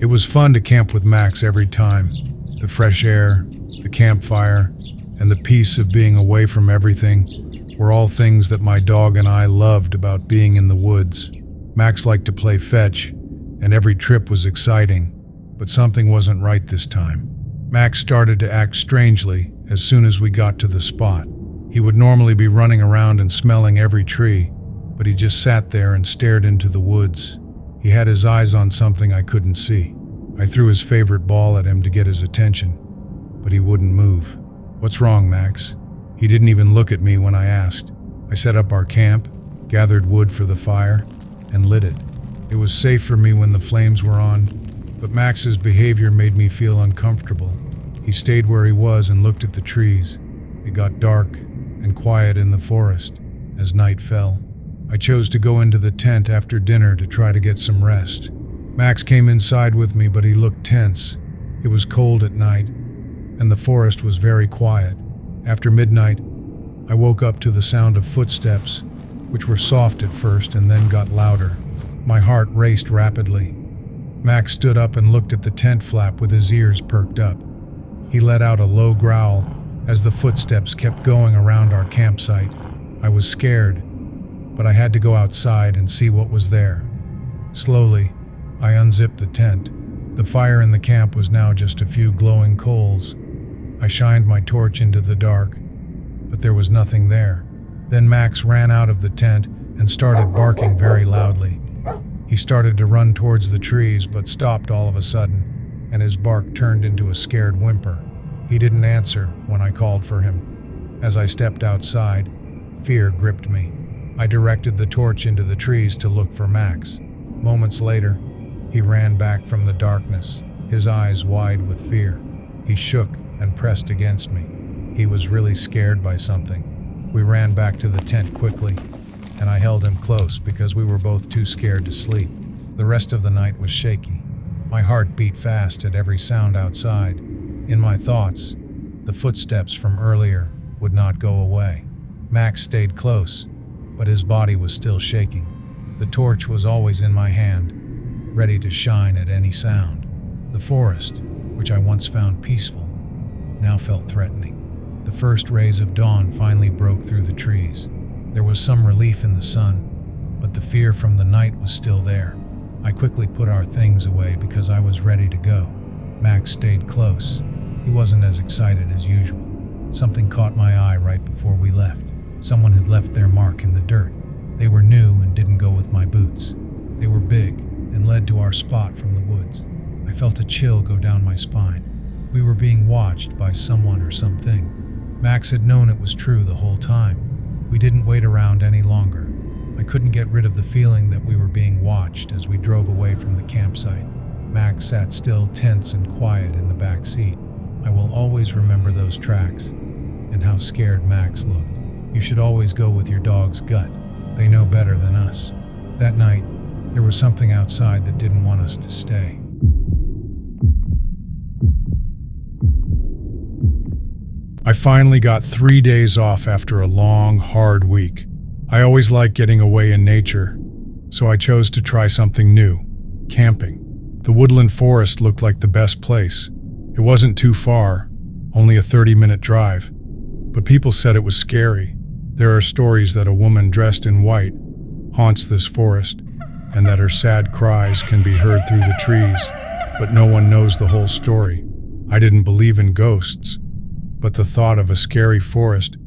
was fun to camp with Max every time. The fresh air, the campfire, and the peace of being away from everything were all things that my dog and I loved about being in the woods. Max liked to play fetch, and every trip was exciting, but something wasn't right this time. Max started to act strangely as soon as we got to the spot. He would normally be running around and smelling every tree, but he just sat there and stared into the woods. He had his eyes on something I couldn't see. I threw his favorite ball at him to get his attention, but he wouldn't move. "What's wrong, Max?" He didn't even look at me when I asked. I set up our camp, gathered wood for the fire, and lit it. It was safe for me when the flames were on, but Max's behavior made me feel uncomfortable. He stayed where he was and looked at the trees. It got dark and quiet in the forest as night fell. I chose to go into the tent after dinner to try to get some rest. Max came inside with me, but he looked tense. It was cold at night, and the forest was very quiet. After midnight, I woke up to the sound of footsteps, which were soft at first and then got louder. My heart raced rapidly. Max stood up and looked at the tent flap with his ears perked up. He let out a low growl as the footsteps kept going around our campsite. I was scared, but I had to go outside and see what was there. Slowly, I unzipped the tent. The fire in the camp was now just a few glowing coals. I shined my torch into the dark, but there was nothing there. Then Max ran out of the tent and started barking very loudly. He started to run towards the trees, but stopped all of a sudden, and his bark turned into a scared whimper. He didn't answer when I called for him. As I stepped outside, fear gripped me. I directed the torch into the trees to look for Max. Moments later, he ran back from the darkness, his eyes wide with fear. He shook and pressed against me. He was really scared by something. We ran back to the tent quickly, and I held him close because we were both too scared to sleep. The rest of the night was shaky. My heart beat fast at every sound outside. In my thoughts, the footsteps from earlier would not go away. Max stayed close, but his body was still shaking. The torch was always in my hand, ready to shine at any sound. The forest, which I once found peaceful, now felt threatening. The first rays of dawn finally broke through the trees. There was some relief in the sun, but the fear from the night was still there. I quickly put our things away because I was ready to go. Max stayed close. He wasn't as excited as usual. Something caught my eye right before we left. Someone had left their mark in the dirt. They were new and didn't go with my boots. They were big and led to our spot from the woods. I felt a chill go down my spine. We were being watched by someone or something. Max had known it was true the whole time. We didn't wait around any longer. I couldn't get rid of the feeling that we were being watched as we drove away from the campsite. Max sat still, tense and quiet in the back seat. I will always remember those tracks and how scared Max looked. You should always go with your dog's gut. They know better than us. That night, there was something outside that didn't want us to stay. I finally got 3 days off after a long, hard week. I always like getting away in nature, so I chose to try something new, camping. The woodland forest looked like the best place. It wasn't too far, only a 30-minute drive, but people said it was scary. There are stories that a woman dressed in white haunts this forest, and that her sad cries can be heard through the trees, but no one knows the whole story. I didn't believe in ghosts, but the thought of a scary forest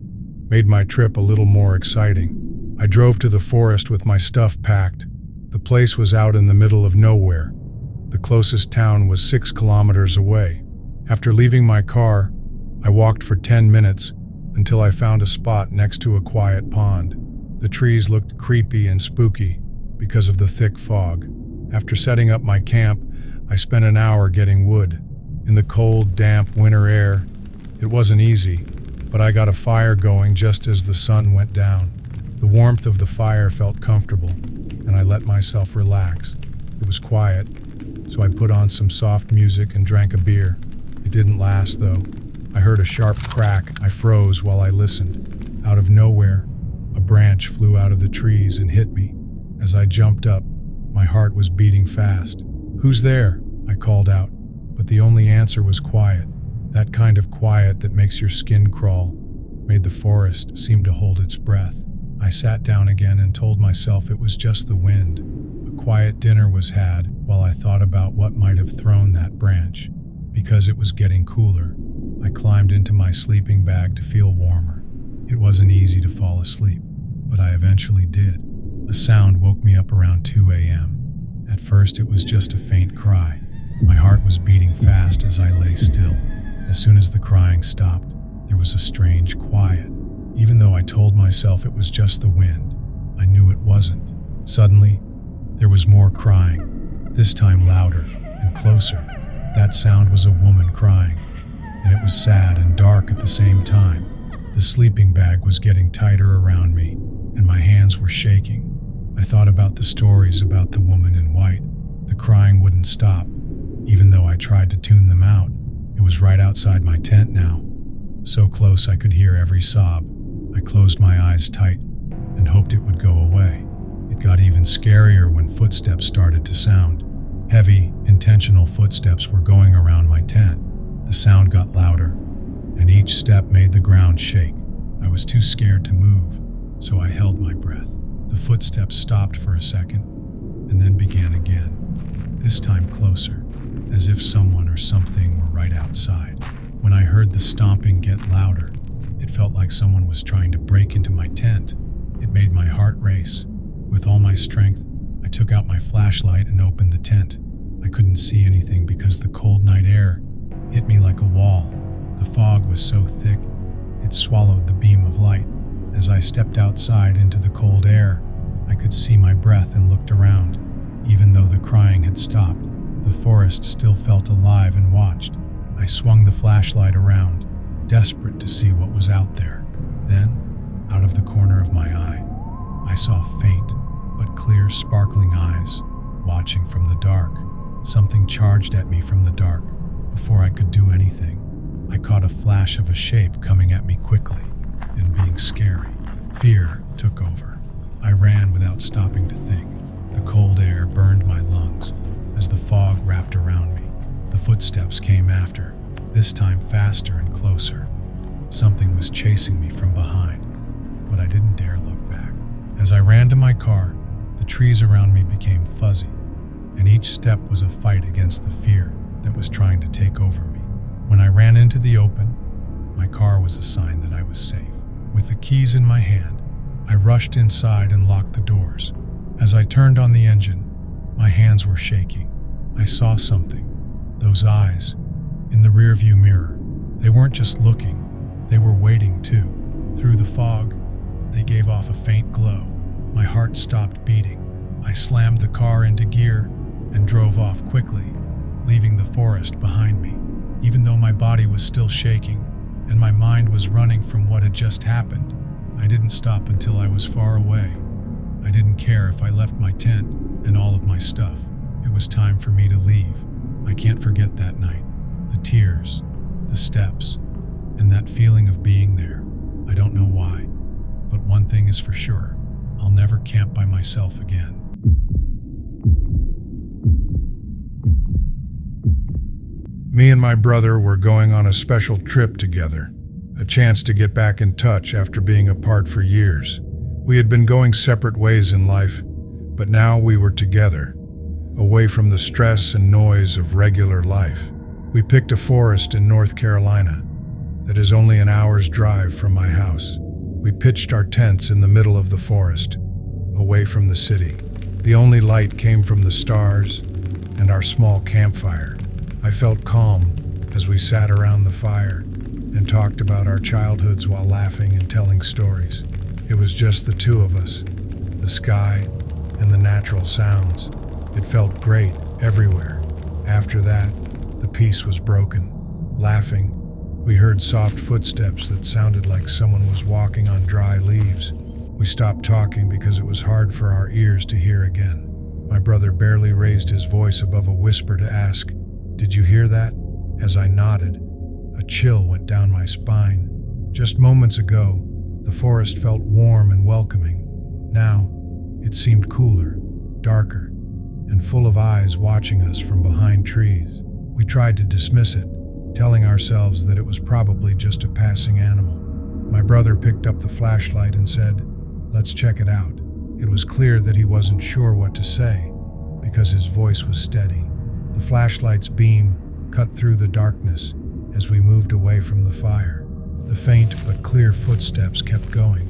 made my trip a little more exciting. I drove to the forest with my stuff packed. The place was out in the middle of nowhere. The closest town was 6 kilometers away. After leaving my car, I walked for 10 minutes until I found a spot next to a quiet pond. The trees looked creepy and spooky because of the thick fog. After setting up my camp, I spent an hour getting wood. In the cold, damp winter air, it wasn't easy, but I got a fire going just as the sun went down. The warmth of the fire felt comfortable, and I let myself relax. It was quiet, so I put on some soft music and drank a beer. It didn't last, though. I heard a sharp crack. I froze while I listened. Out of nowhere, a branch flew out of the trees and hit me. As I jumped up, my heart was beating fast. "Who's there?" I called out, but the only answer was quiet. That kind of quiet that makes your skin crawl, made the forest seem to hold its breath. I sat down again and told myself it was just the wind. A quiet dinner was had while I thought about what might have thrown that branch. Because it was getting cooler, I climbed into my sleeping bag to feel warmer. It wasn't easy to fall asleep, but I eventually did. A sound woke me up around 2 a.m. At first it was just a faint cry. My heart was beating fast as I lay still. As soon as the crying stopped, there was a strange quiet. Even though I told myself it was just the wind, I knew it wasn't. Suddenly, there was more crying, this time louder and closer. That sound was a woman crying, and it was sad and dark at the same time. The sleeping bag was getting tighter around me, and my hands were shaking. I thought about the stories about the woman in white. The crying wouldn't stop, even though I tried to tune them out. It was right outside my tent now, so close I could hear every sob. I closed my eyes tight and hoped it would go away. It got even scarier when footsteps started to sound. Heavy, intentional footsteps were going around my tent. The sound got louder, and each step made the ground shake. I was too scared to move, so I held my breath. The footsteps stopped for a second, and then began again, this time closer, as if someone or something were right outside. When I heard the stomping get louder, it felt like someone was trying to break into my tent. It made my heart race. With all my strength, I took out my flashlight and opened the tent. I couldn't see anything because the cold night air hit me like a wall. The fog was so thick, it swallowed the beam of light. As I stepped outside into the cold air, I could see my breath and looked around. Even though the crying had stopped, the forest still felt alive and watched. I swung the flashlight around, desperate to see what was out there. Then, out of the corner of my eye, I saw faint but clear, sparkling eyes watching from the dark. Something charged at me from the dark. Before I could do anything, I caught a flash of a shape coming at me quickly and being scary. Fear took over. I ran without stopping to think. The cold air burned my lungs as the fog wrapped around me. The footsteps came after, this time faster and closer. Something was chasing me from behind, but I didn't dare look back. As I ran to my car, the trees around me became fuzzy, and each step was a fight against the fear that was trying to take over me. When I ran into the open, my car was a sign that I was safe. With the keys in my hand, I rushed inside and locked the doors. As I turned on the engine, my hands were shaking. I saw something. Those eyes, in the rearview mirror. They weren't just looking, they were waiting too. Through the fog, they gave off a faint glow. My heart stopped beating. I slammed the car into gear and drove off quickly, leaving the forest behind me. Even though my body was still shaking and my mind was running from what had just happened, I didn't stop until I was far away. I didn't care if I left my tent and all of my stuff. It was time for me to leave. I can't forget that night. The tears, the steps, and that feeling of being there. I don't know why, but one thing is for sure. I'll never camp by myself again. Me and my brother were going on a special trip together, a chance to get back in touch after being apart for years. We had been going separate ways in life, but now we were together, away from the stress and noise of regular life. We picked a forest in North Carolina that is only an hour's drive from my house. We pitched our tents in the middle of the forest, away from the city. The only light came from the stars and our small campfire. I felt calm as we sat around the fire and talked about our childhoods while laughing and telling stories. It was just the two of us, the sky and the natural sounds. It felt great everywhere. After that, the peace was broken. Laughing, we heard soft footsteps that sounded like someone was walking on dry leaves. We stopped talking because it was hard for our ears to hear again. My brother barely raised his voice above a whisper to ask, "Did you hear that?" As I nodded, a chill went down my spine. Just moments ago, the forest felt warm and welcoming. Now, it seemed cooler, darker, and full of eyes watching us from behind trees. We tried to dismiss it, telling ourselves that it was probably just a passing animal. My brother picked up the flashlight and said, "Let's check it out." It was clear that he wasn't sure what to say, because his voice was steady. The flashlight's beam cut through the darkness as we moved away from the fire. The faint but clear footsteps kept going.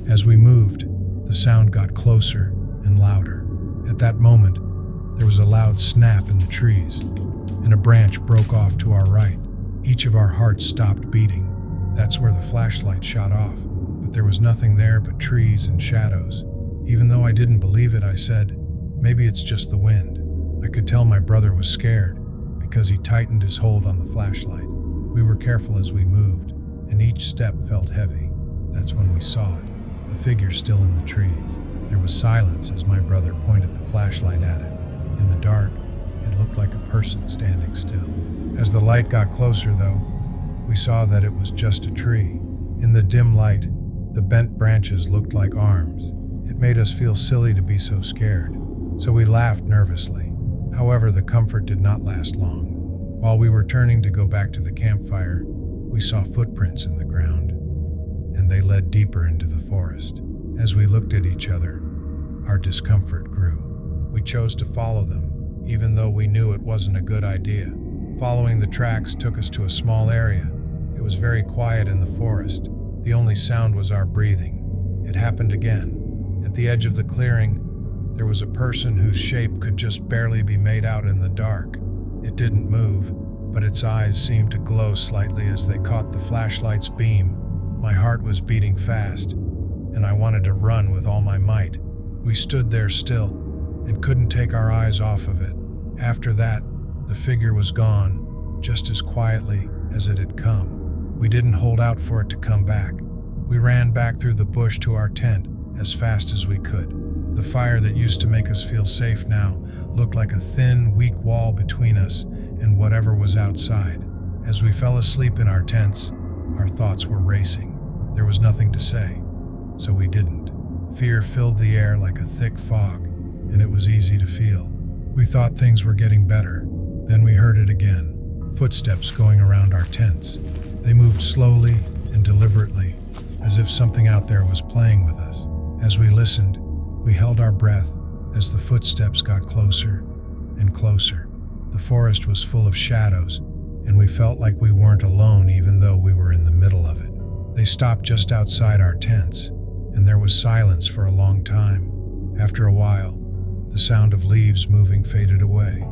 As we moved, the sound got closer and louder. At that moment, there was a loud snap in the trees, and a branch broke off to our right. Each of our hearts stopped beating. That's where the flashlight shot off, but there was nothing there but trees and shadows. Even though I didn't believe it, I said, "Maybe it's just the wind." I could tell my brother was scared because he tightened his hold on the flashlight. We were careful as we moved, and each step felt heavy. That's when we saw it, a figure still in the trees. There was silence as my brother pointed the flashlight at it. In the dark, it looked like a person standing still. As the light got closer, though, we saw that it was just a tree. In the dim light, the bent branches looked like arms. It made us feel silly to be so scared, so we laughed nervously. However, the comfort did not last long. While we were turning to go back to the campfire, we saw footprints in the ground, and they led deeper into the forest. As we looked at each other, our discomfort grew. We chose to follow them, even though we knew it wasn't a good idea. Following the tracks took us to a small area. It was very quiet in the forest. The only sound was our breathing. It happened again. At the edge of the clearing, there was a person whose shape could just barely be made out in the dark. It didn't move, but its eyes seemed to glow slightly as they caught the flashlight's beam. My heart was beating fast, and I wanted to run with all my might. We stood there still and couldn't take our eyes off of it. After that, the figure was gone, just as quietly as it had come. We didn't hold out for it to come back. We ran back through the bush to our tent as fast as we could. The fire that used to make us feel safe now looked like a thin, weak wall between us and whatever was outside. As we fell asleep in our tents, our thoughts were racing. There was nothing to say, so we didn't. Fear filled the air like a thick fog, and it was easy to feel. We thought things were getting better. Then we heard it again, footsteps going around our tents. They moved slowly and deliberately, as if something out there was playing with us. As we listened, we held our breath as the footsteps got closer and closer. The forest was full of shadows, and we felt like we weren't alone even though we were in the middle of it. They stopped just outside our tents, and there was silence for a long time. After a while, the sound of leaves moving faded away.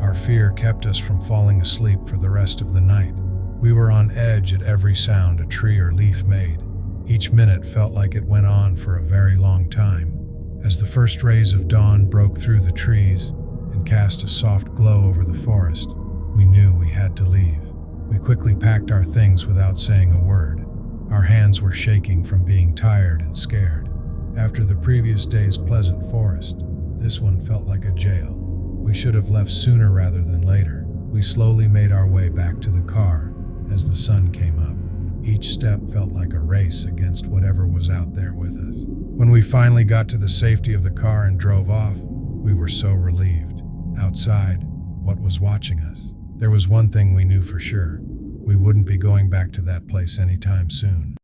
Our fear kept us from falling asleep for the rest of the night. We were on edge at every sound a tree or leaf made. Each minute felt like it went on for a very long time. As the first rays of dawn broke through the trees and cast a soft glow over the forest, we knew we had to leave. We quickly packed our things without saying a word. Our hands were shaking from being tired and scared. After the previous day's pleasant forest, this one felt like a jail. We should have left sooner rather than later. We slowly made our way back to the car as the sun came up. Each step felt like a race against whatever was out there with us. When we finally got to the safety of the car and drove off, we were so relieved. Outside, what was watching us? There was one thing we knew for sure. We wouldn't be going back to that place anytime soon.